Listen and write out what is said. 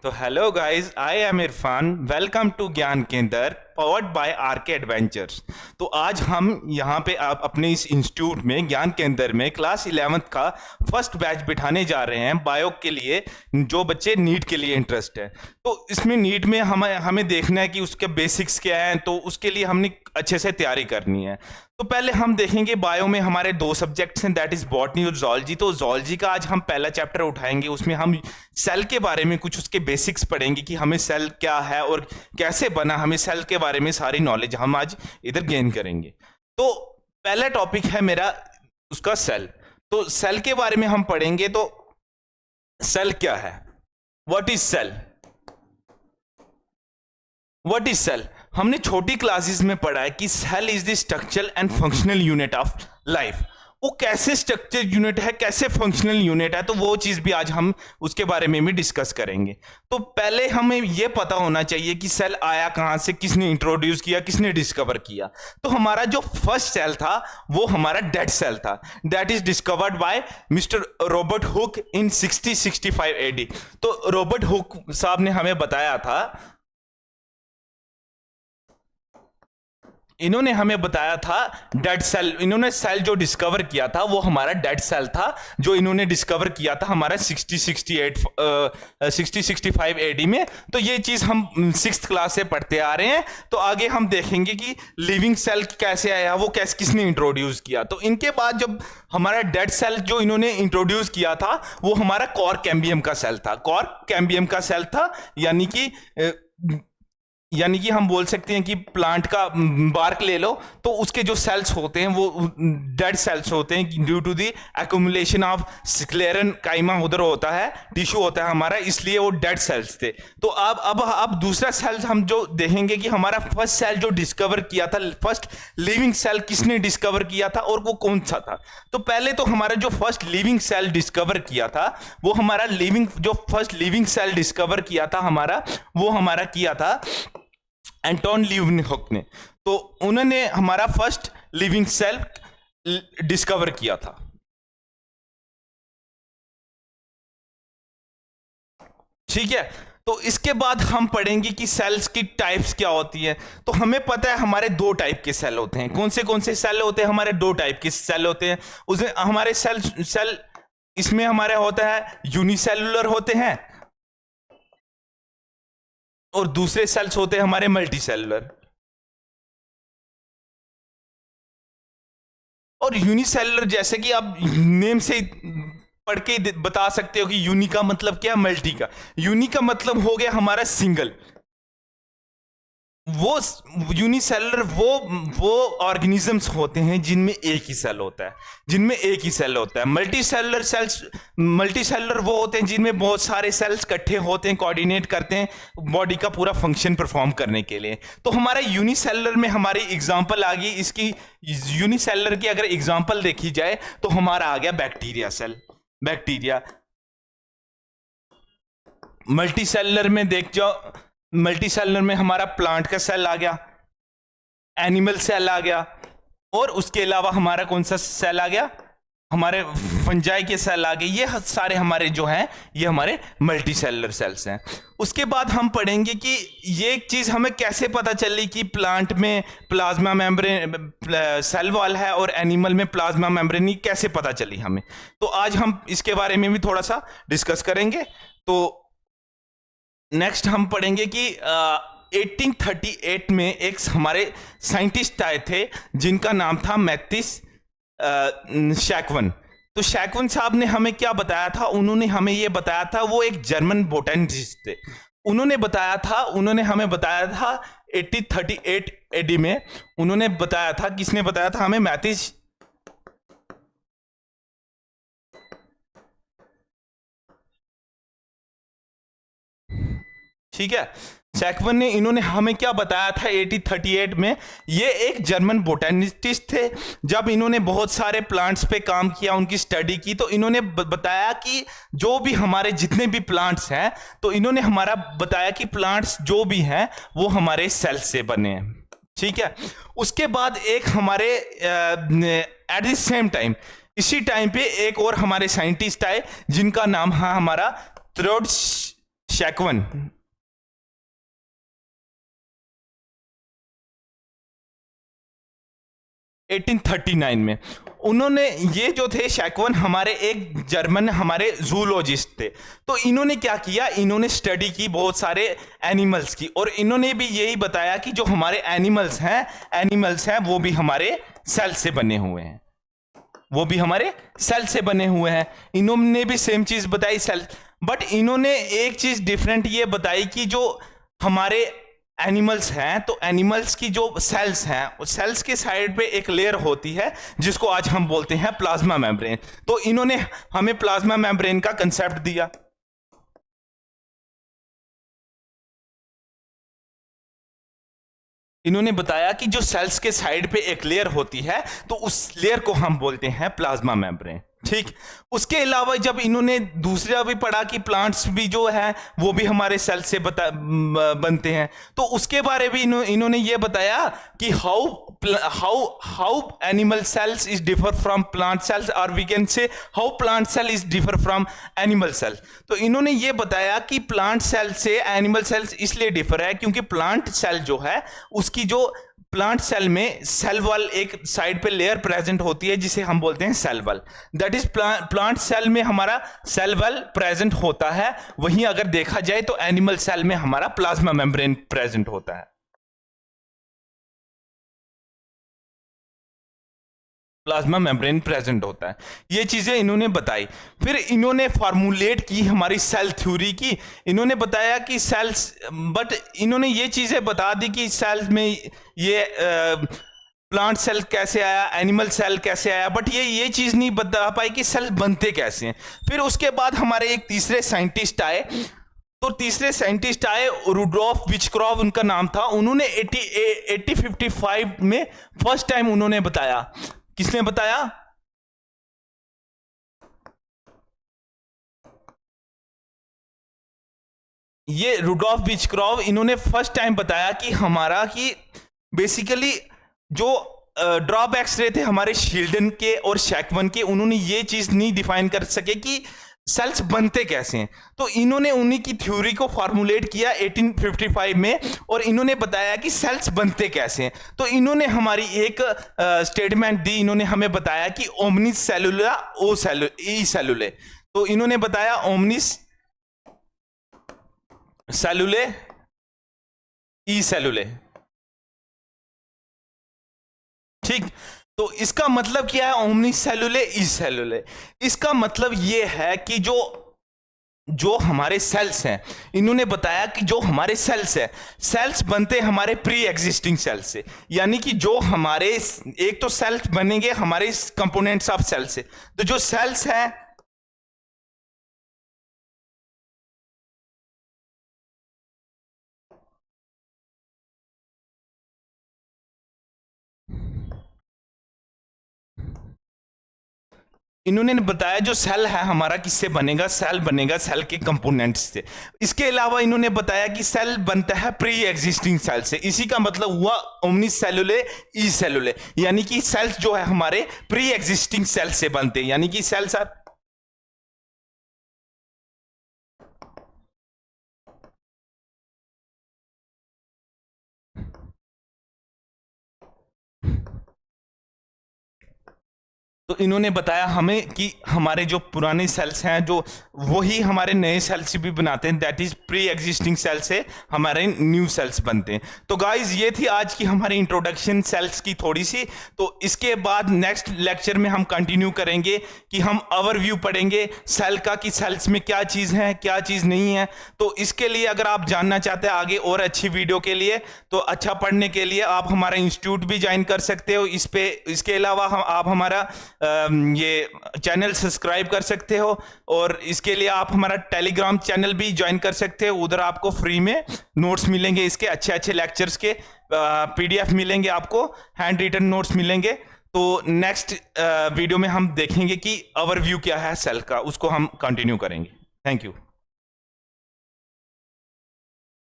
तो hello guys, I am Irfan. Welcome to Gyan Kendra powered by R K adventures. तो आज हम यहाँ पे आप अपने इस इंस्टीट्यूट में ज्ञान केंद्र में क्लास 11th का फर्स्ट बैच बिठाने जा रहे हैं बायो के लिए, जो बच्चे नीट के लिए इंटरेस्ट है। तो इसमें नीट में हमें देखना है कि उसके बेसिक्स क्या हैं, तो उसके लिए हमने अच्छे से तैयारी करनी है। तो पहले हम देखेंगे बायो में हमारे दो सब्जेक्ट्स हैं, दैट इज बॉटनी और जूलॉजी। तो जूलॉजी का आज हम पहला चैप्टर उठाएंगे, उसमें हम सेल के बारे में कुछ उसके बेसिक्स पढ़ेंगे कि हमें सेल क्या है और कैसे बना, हमें सेल के बारे में सारी नॉलेज हम आज इधर गेन करेंगे। तो पहला टॉपिक है मेरा उसका सेल। तो सेल के बारे में हम पढ़ेंगे। तो सेल क्या है, what is cell, what is cell. हमने छोटी क्लासेस में पढ़ा है कि cell is the structural and functional unit of life. वो कैसे स्ट्रक्चर यूनिट है, कैसे फंक्शनल यूनिट है, तो वो चीज भी आज हम उसके बारे में भी डिस्कस करेंगे। तो पहले हमें ये पता होना चाहिए कि सेल आया कहां से, किसने इंट्रोड्यूस किया, किसने डिस्कवर किया। तो हमारा जो फर्स्ट सेल था वो हमारा डेड सेल था, that is discovered by mister Robert Hooke in 6065 AD. तो रॉबर्ट हुक साहब ने हमें बताया था, इन्होंने हमें बताया था डेड सेल। इन्होंने सेल जो डिस्कवर किया था वो हमारा डेड सेल था, जो इन्होंने डिस्कवर किया था हमारा 6065 एडी में। तो ये चीज हम सिक्स्थ क्लास से पढ़ते आ रहे हैं। तो आगे हम देखेंगे कि लिविंग सेल कैसे आया, वो कैसे किसने इंट्रोड्यूस किया। तो इनके बाद जब हमारा डेड सेल जो इन्होंने इंट्रोड्यूस किया था वो हमारा कॉर कैम्बियम का सेल था। कॉर कैम्बियम का सेल था, यानी कि हम बोल सकते हैं कि प्लांट का बार्क ले लो, तो उसके जो सेल्स होते हैं वो डेड सेल्स होते हैं due to the accumulation of sclerenchyma उधर होता है, टिश्यू होता है हमारा, इसलिए वो डेड सेल्स थे। तो अब दूसरा सेल हम जो देखेंगे कि हमारा फर्स्ट सेल जो डिस्कवर किया था, फर्स्ट लिविंग सेल किसने डिस्कवर किया था और वो कौन सा था। तो पहले तो हमारा जो फर्स्ट लिविंग सेल डिस्कवर किया था वो हमारा फर्स्ट लिविंग सेल डिस्कवर किया था वो हमारा किया था एंटोन लीवनहुक ने। तो उन्होंने हमारा फर्स्ट लिविंग सेल डिस्कवर किया था। ठीक है, तो इसके बाद हम पढ़ेंगे कि सेल्स की टाइप्स क्या होती है। तो हमें पता है हमारे दो टाइप के सेल होते हैं। कौन से सेल होते हैं, हमारे दो टाइप के सेल होते हैं। उसमें हमारे सेल इसमें हमारे होता है यूनिसेलुलर होते हैं, और दूसरे सेल्स होते हैं हमारे मल्टी सेलुलर। और यूनिसेलुलर जैसे कि आप नेम से पढ़ के बता सकते हो कि यूनि का मतलब क्या, मल्टी का। यूनि का मतलब हो गया हमारा सिंगल। वो यूनिसेलुलर वो ऑर्गेनिजम्स होते हैं जिनमें एक ही सेल होता है, मल्टी सेलुलर वो होते हैं जिनमें बहुत सारे सेल्स इकट्ठे होते हैं, कोऑर्डिनेट करते हैं बॉडी का पूरा फंक्शन परफॉर्म करने के लिए। तो हमारा यूनिसेलुलर में हमारी एग्जांपल आ गई इसकी। यूनिसेलुलर की अगर एग्जांपल देखी जाए तो हमारा आ गया bacteria cell. Bacteria multicellular में देख जाओ, मल्टी सेलुलर में हमारा प्लांट का सेल आ गया, एनिमल सेल आ गया, और उसके अलावा हमारा कौन सा सेल आ गया, हमारे फंजाई के सेल आ गए। ये सारे हमारे जो हैं ये हमारे मल्टी सेलुलर सेल्स हैं। उसके बाद हम पढ़ेंगे कि ये एक चीज हमें कैसे पता चली कि प्लांट में प्लाज्मा मेम्ब्रेन सेल वॉल है और एनिमल में प्लाज्मा मेम्ब्रेन, कैसे पता चली हमें। तो आज हम इसके बारे में भी थोड़ा सा डिस्कस करेंगे। तो नेक्स्ट हम पढ़ेंगे कि 1838 में एक हमारे साइंटिस्ट आए थे जिनका नाम था मैथिस शैकवन। तो शैकवन साहब ने हमें क्या बताया था, उन्होंने हमें ये बताया था, वो एक जर्मन बोटेनिस्ट थे। उन्होंने हमें बताया था 1838 एडी में, उन्होंने बताया था, किसने बताया था हमें, मैथिस ठीक है, शैकवन ने, इन्होंने हमें क्या बताया था 1838 में। ये एक जर्मन बोटेनिस्ट थे। जब इन्होंने बहुत सारे प्लांट्स पे काम किया, उनकी स्टडी की, तो इन्होंने बताया कि जो भी हमारे जितने भी प्लांट्स हैं, तो इन्होंने हमारा बताया कि प्लांट्स जो भी हैं वो हमारे सेल से बने हैं। ठीक है, उसके बाद एक हमारे एट द सेम टाइम, इसी टाइम पे एक और हमारे साइंटिस्ट आए जिनका नाम है हमारा शेकवन 1839 में, उन्होंने, ये जो थे शेकवन हमारे एक जर्मन हमारे जूलॉजिस्ट थे। तो इन्होंने क्या किया, इन्होंने स्टडी की बहुत सारे एनिमल्स की, और इन्होंने भी यही बताया कि जो हमारे एनिमल्स हैं वो भी हमारे सेल से बने हुए हैं, वो भी हमारे सेल से बने हुए हैं। इन्होंने भी सेम चीज बताई, सेल, बट इन्होंने एक चीज डिफरेंट ये बताई कि जो हमारे एनिमल्स हैं, तो एनिमल्स की जो सेल्स हैं, उस सेल्स के साइड पे एक लेयर होती है जिसको आज हम बोलते हैं प्लाज्मा मेम्ब्रेन। तो इन्होंने हमें प्लाज्मा मेम्ब्रेन का कंसेप्ट दिया। इन्होंने बताया कि जो सेल्स के साइड पे एक लेयर होती है, तो उस लेयर को हम बोलते हैं प्लाज्मा मेम्ब्रेन। ठीक, उसके अलावा जब इन्होंने दूसरा भी पढ़ा कि प्लांट्स भी जो है वो भी हमारे सेल से बनते हैं, तो उसके बारे में इन्होंने ये बताया कि how animal cells is differ from plant cells, और we can say how plant cell is differ from animal cell. तो इन्होंने ये बताया कि प्लांट सेल से एनिमल सेल्स इसलिए डिफर है क्योंकि प्लांट सेल जो है उसकी जो प्लांट सेल में सेल वॉल एक साइड पे लेयर प्रेजेंट होती है जिसे हम बोलते हैं cell wall. That is plant cell में हमारा सेल वॉल प्रेजेंट होता है, वहीं अगर देखा जाए तो एनिमल सेल में हमारा प्लाज्मा मेम्ब्रेन प्रेजेंट होता है, प्लाज्मा मेम्ब्रेन प्रेजेंट होता है। ये चीजें इन्होंने बताई। फिर इन्होंने फार्मूलेट की हमारी सेल थ्योरी की। इन्होंने बताया कि सेल्स, बट इन्होंने ये चीजें बता दी कि सेल्स में ये प्लांट सेल कैसे आया, एनिमल सेल कैसे आया, बट ये चीज नहीं बता पाई कि सेल बनते कैसे हैं। फिर उसके बाद हमारे एक तीसरे साइंटिस्ट आए, तो तीसरे साइंटिस्ट आए रुडोल्फ विचक्रॉफ उनका नाम था। उन्होंने 1855 में फर्स्ट टाइम उन्होंने बताया। किसने बताया? ये रुडोल्फ विचक्रॉफ, इन्होंने फर्स्ट टाइम बताया कि हमारा कि बेसिकली जो ड्रॉबैक्स रहे थे हमारे शील्डन के और शेकवन के, उन्होंने ये चीज नहीं डिफाइन कर सके कि सेल्स बनते कैसे हैं। तो इन्होंने उन्हीं की थ्योरी को फॉर्मुलेट किया 1855 में, और इन्होंने बताया कि सेल्स बनते कैसे हैं। तो इन्होंने हमारी एक स्टेटमेंट दी, इन्होंने हमें बताया कि ओमनिस सेलुला ओ ई सेलुले। तो इन्होंने बताया ओमनिस सेलुले ई सेलुले। ठीक, तो इसका मतलब क्या है ओमनी सेलुले ई सेलुले? इसका मतलब यह है कि जो हमारे सेल्स हैं, इन्होंने बताया कि जो हमारे सेल्स हैं, सेल्स बनते हमारे प्री एग्जिस्टिंग सेल से, यानी कि जो हमारे एक तो सेल्स बनेंगे हमारे कंपोनेंट्स ऑफ सेल से। तो जो सेल्स हैं, इन्होंने बताया जो सेल है हमारा किससे बनेगा, सेल बनेगा सेल के कंपोनेंट्स से। इसके अलावा इन्होंने बताया कि सेल बनता है प्री एग्जिस्टिंग सेल से। इसी का मतलब हुआ ओमनी सेलुले ई सेलुले, यानी कि सेल्स जो है हमारे प्री एग्जिस्टिंग सेल से बनते हैं, यानी कि सेल्स आर तो इन्होंने बताया हमें कि हमारे जो पुराने सेल्स हैं जो वही हमारे नए सेल्स भी बनाते हैं, that is pre existing cell से हमारे न्यू सेल्स बनते हैं। तो गाइस ये थी आज की हमारी इंट्रोडक्शन सेल्स की थोड़ी सी। तो इसके बाद नेक्स्ट लेक्चर में हम कंटिन्यू करेंगे कि हम ओवरव्यू पढ़ेंगे सेल का, कि सेल्स में क्या चीज़ है क्या चीज़ नहीं है। तो इसके लिए अगर आप जानना चाहते हैं आगे और अच्छी वीडियो के लिए, तो अच्छा पढ़ने के लिए आप हमारा इंस्टीट्यूट भी ज्वाइन कर सकते हो इस पे। इसके अलावा आप हमारा ये चैनल सब्सक्राइब कर सकते हो, और इसके लिए आप हमारा टेलीग्राम चैनल भी ज्वाइन कर सकते हो। उधर आपको फ्री में नोट्स मिलेंगे, इसके अच्छे अच्छे लेक्चर्स के पीडीएफ मिलेंगे, आपको हैंड रिटन नोट्स मिलेंगे। तो नेक्स्ट वीडियो में हम देखेंगे कि ओवरव्यू क्या है सेल का, उसको हम कंटिन्यू करेंगे। Thank you.